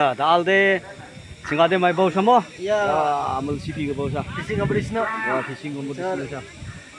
Daal de singade mai bau sama? Ya. Amal sipi ke bau sa. Fishing competition. Wah, fishing competition sa.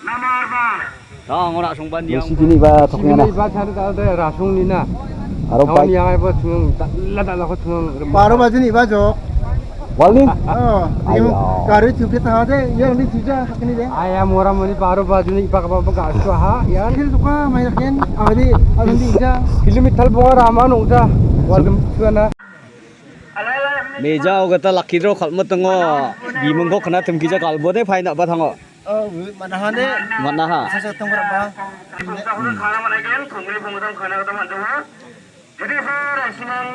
Nama Dah ngora songban yang. sipi ni ba thoknya na ba char da da rasung ni na aro kawan pai yang ai ba chung la da la ko chung Baru baju ni baju. walni Ini karu cukup tahu deh. Yang ni juga ini deh. aya mora moni paro ba juni ipa ka ba ga so ha ya Akhir tu kan main kan. Awadi awadi ija. kilometer bo rama no ja walgam chuana Meja ogata lakidro khalma tango bimong ko kana tumki ja kalbo de faina ba thango. Mana hande? Mana ha? Saya tunggu berapa? खाना बनाइकन खुंगली खुंगदम खाना कदम हन्दो jadi raisinan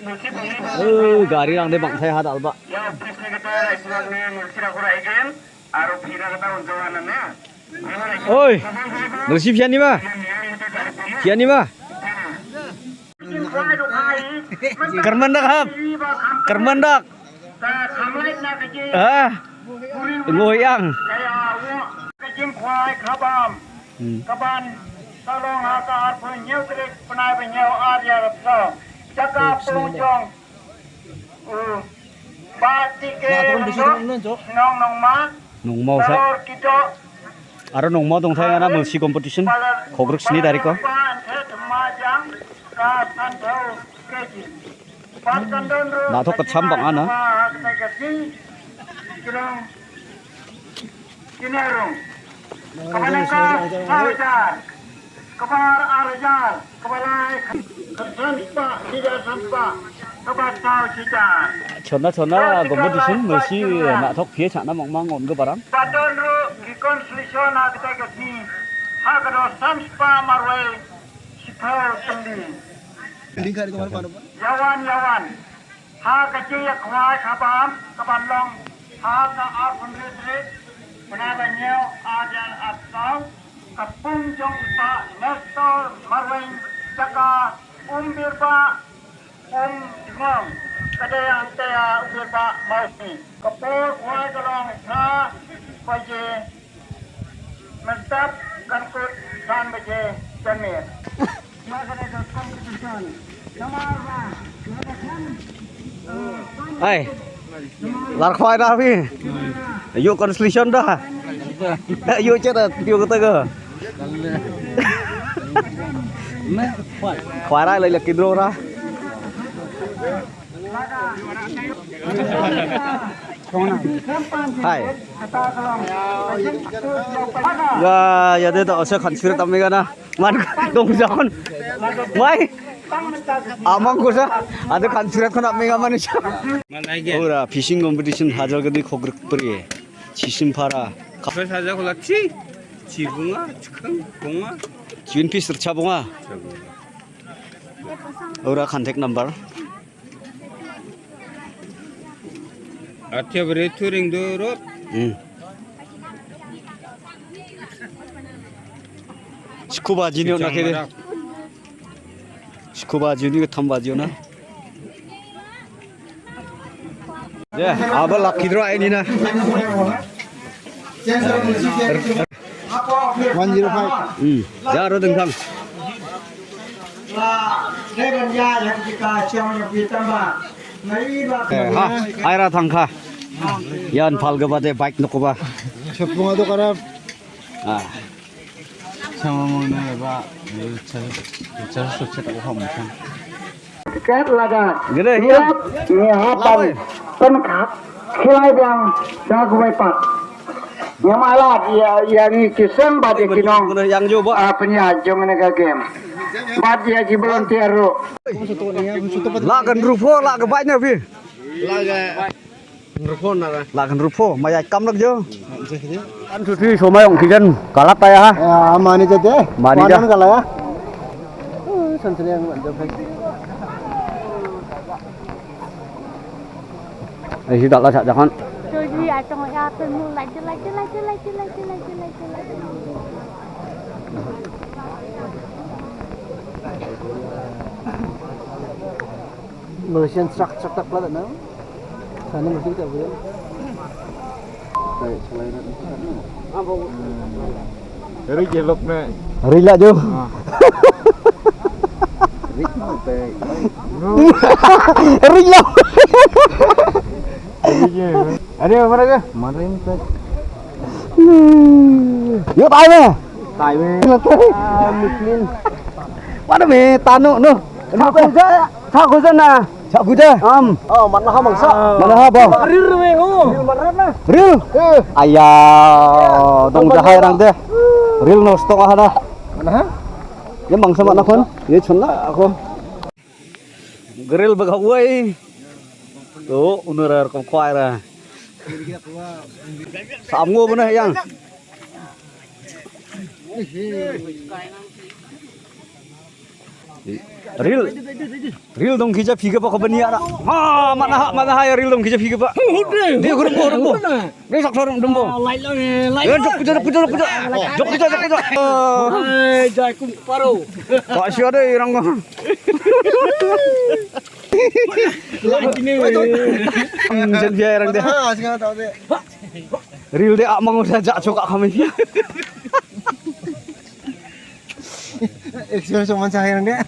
mulsi bungi Gari rang de bang thai ha dalba. ya office kita raisinan ne mulsi ra kura iken aro phira kata unjawana ne Oi. Nasi pian ni ba? Pian ni ba? Kermandak hap. Kermandak. Ah. Ngoyang. Kajim khwai khabam kaban salong hakar punyau trik penai punyau arya rapsa jaga pelunjong batike nong nong ma Nong mau sa. salor kito Aro nong mau dong thai ana mulsi competition. Khogruk sini dari ko. Nah, thok kacham bang ana. Kabar arjar, kabalai sampa, tidak sampa, kabar tahu cicar. Chona competition mulsi na thok phie chana mong mang on go baram. Patun ru reconciliation kita kasi, hagaro sampa marway, sipau tendi. Lingkar itu mana? Yawan, ha kecil ya kuai kabam, kabalong, ha ka arpun ritrit, penabanyau ajan atau kapung jong ta nestor marway jaka birba ngong kadaya antaya birba mausi kapur kuai kalong ha baje mestap kankut san baje jamir Ai. Lar khoi da phi. Yu conclusion dah. Yu chết là tiêu cái cơ. Khóa ra lấy là kilo ra. Hai. Ya dia tak usah kan surat kami kan. Man dong jangan. Mai. Amang ko sa. Ada kan surat kan kami ngaman siya. Ora fishing competition hajar gadi khogruk pri. Chisim para. 그 사자 골랐지 지붕아 지금 봉아 Twin piece tercabunga. Ora contact number. 아티브레 투링 도로 스쿠바 지니오 나 케데. 스쿠바 지니오 탐바지오 나. 예, 아바 라키드로 아이니나. 105. Ya ro deng thang. Saya benda yang jika siang yang kita mbak. Nari ba. Ha, aira thang kha. Yan phal ga bade bike no ko ba. Sepung itu karena Ah. 상황은 봐 저 소체라고 하면 참 Ket laga. Gede Iya, hian. ni hapan penkak khilai bang jago pat. Nyamala dia ni kisem bade kinong Gede yang jo ba. penyajong nega game. Bad dia ji volunteer ro. La kan rufo la ga bai na bi. La kan rufo maya kam lak jo. An thu thi so mai ong kijan kalat ta ya ha. ya mani jadi. Mani dah. Kalau ya. Santri yang mantap. Ai hi dak la cha jangan. Rồi đi ở trong nhà tôi mua lại. Malaysian truck tak lah tak sana mesti tak boleh. Baik, selain itu. Dari jelok nih Rila jo. Ring lang. Ano yung mana ka? Marim ka. Yo tay me. Tay me. Miklin. Mana me tanu no. Sa kusa na. Sa kuda. Oh, mana ka mangsa. Mana ha bang? Rir me oh. Real. Ayaw dong jahay rang deh. Real no stok ah na. Mana ha? Yang bang sama nakon. Ye chunna ako. Grill bagaway. Tuh, unurar kom khoai ra. Samgo mana yang? Real dong kija phiga pa kabani ara. Ha mana ha ya real dong kija phiga pa. Dia gurung. Dia sak sorong dembo. Lai. Ya jok kuja. Jok kuja. Jai kum paro. Pak sia deh irang. Jen biar irang deh. Real deh amang udah jak cokak kami dia. Ekspresi man sa hirang dia.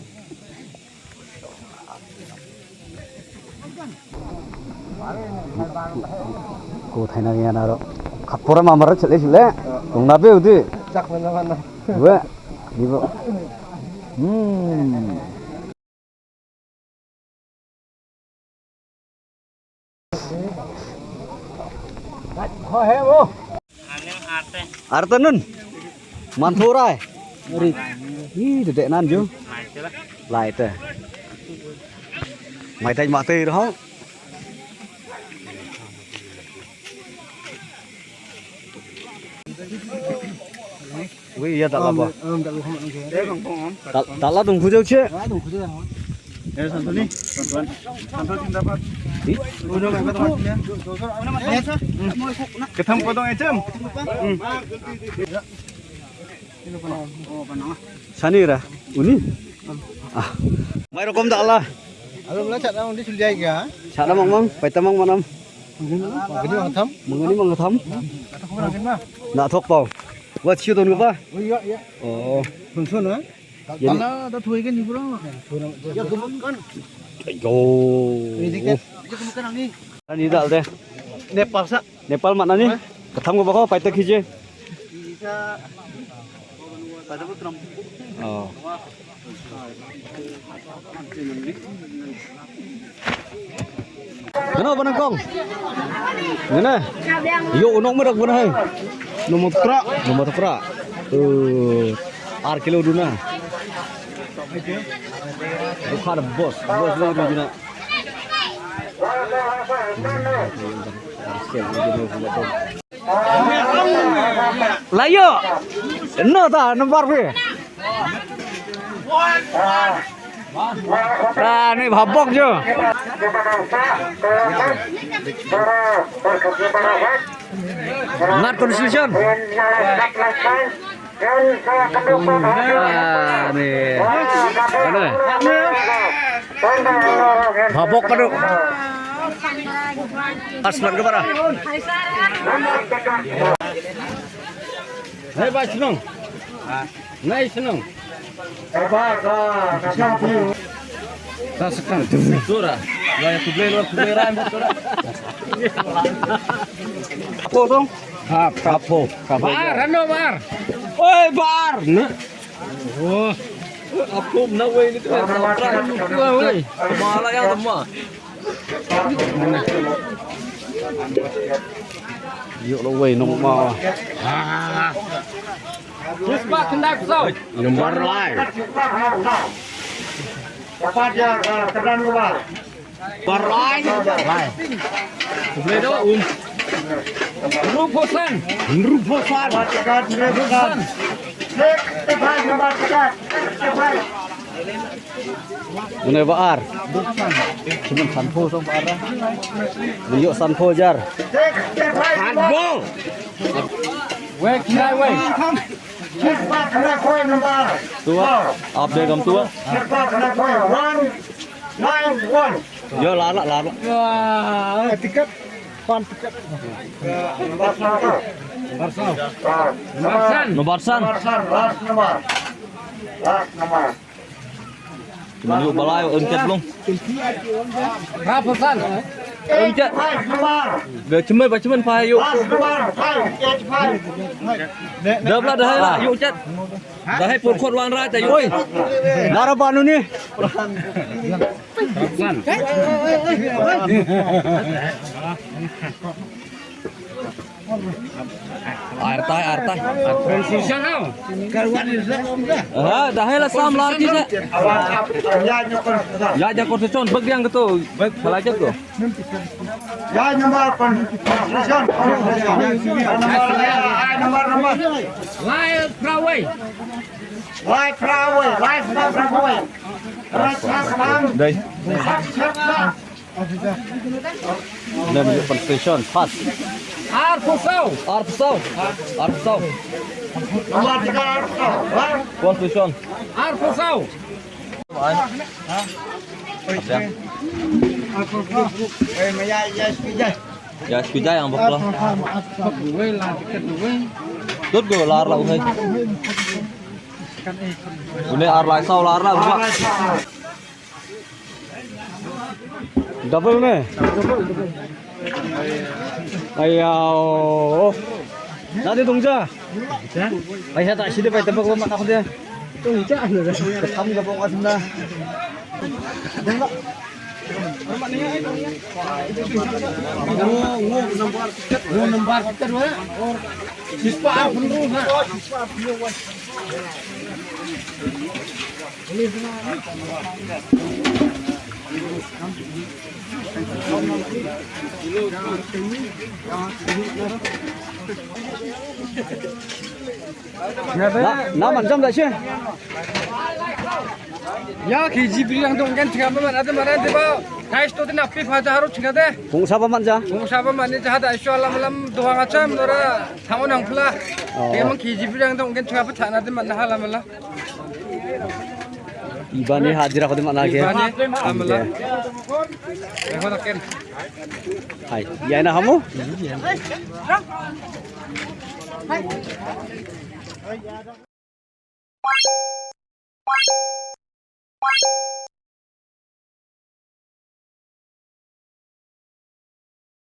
Cô thấy này nào đó. Khắp phố mà rất chਲੇ. Cũng nạp về đi. Chắc mana. Vậy. Đi vào. Ho he mo. Artanun. Manturai. Ih, dedek nan jo. Lại teh. Mày thành mạ tê đó. Wih, iya tak apa. Tak lah tunggu jauh cek. Ya Santuni, Santuan. Santuan dapat. Udah enggak ketemu ya. Ketemu potong ecem. Sani ra. Uni. Ah. Mai rokom tak lah. Alum lah cat orang di suljai ga. Sana mang, pai tamang manam. Gini orang tham. Mengani mangatham. Kata kau nak kena. Nak thok pau. Wa chiu ton ga pa. Oh iya iya. Oh. Sunsun ha. Kalau dah tuai kan ni bro. Ya gemuk kan. Ayo. Ini dikit. Dia gemuk kan ni. Ani dal teh. Nepal sa. Nepal mana ni? Katham ga ba pai tak khije. Bisa. Pada pun Oh. Kenapa nangkong? Ngene. Yo unong merak bener hai. Nomor tukra. Ar kilo duna. Bukan bos lagi duna. Layo. No ta nomor pe. Nah, ini babok jo. Ngat constitution. Nah, nih. Mana? Babok kado. Aslan ke mana? Hei, Pak Senong. Nai Senong. Tak sekarang surah. Gaya kublai ram surah. Apa dong? Kapo. Bar, ano bar? Oi bar. Nah. Wah. Aku nak wei ni tu. Wei. Malah yang semua. Yuk lo wei nong ma. Cepat hendak kau. Nomor lain. Cepat ya, terang luar. Barlain. Boleh dah Ruposan. Cepat, cepat. Cepat, nomor cepat. Cepat. Ini baar. Cuman sanpo sama baar. Liuk sanpo jar. Sanpo. Wek kira wek. Cepat kena koin nomor. Tua. Update kamu tua. Cepat kena koin 191. Yo lala. Wah, tiket. Pan tiket. Nobarsan. Last nomor. Cuma yuk balai uncet belum. Berapa san? Uncet. Gak cuman payah yuk. Dah pula dah lah yuk uncet. Dah pun kot wang rata yuk. Oi. Nara panu ni. Air tay. Dah lah sam lagi je. Ya jangan kau secon, bagi yang gitu, belajar tu. Ya nomor konstitusi. Nomor. Live Praway. Đây. Đây một phần station pass. Arpusau. Nomor 3. Constitution. Arpusau. Ya sepeda yang bakal. Tốt go lar là thôi. Ini ar lại sau lar là bukan. Double में ayo nanti 동자 아이 하다 시대 pai tebak lemak aku dia 동자 kamu gabung asmna Nomor kita dua. Siswa penuh ha. na 만점 다시 Ya KGB yang dong kan tinggal mana tiba. Guys tu tin api fajar harus tinggal deh. 공사범 만자 Pengusaha mana jahat aisyah alam doang macam nora tangan yang pula. Dia memang KGB yang dong kan tinggal apa nanti mana halam lah. 이반이 하지라 거든 만나게 Alhamdulillah. Aku tak ken. 하이 야이나 하모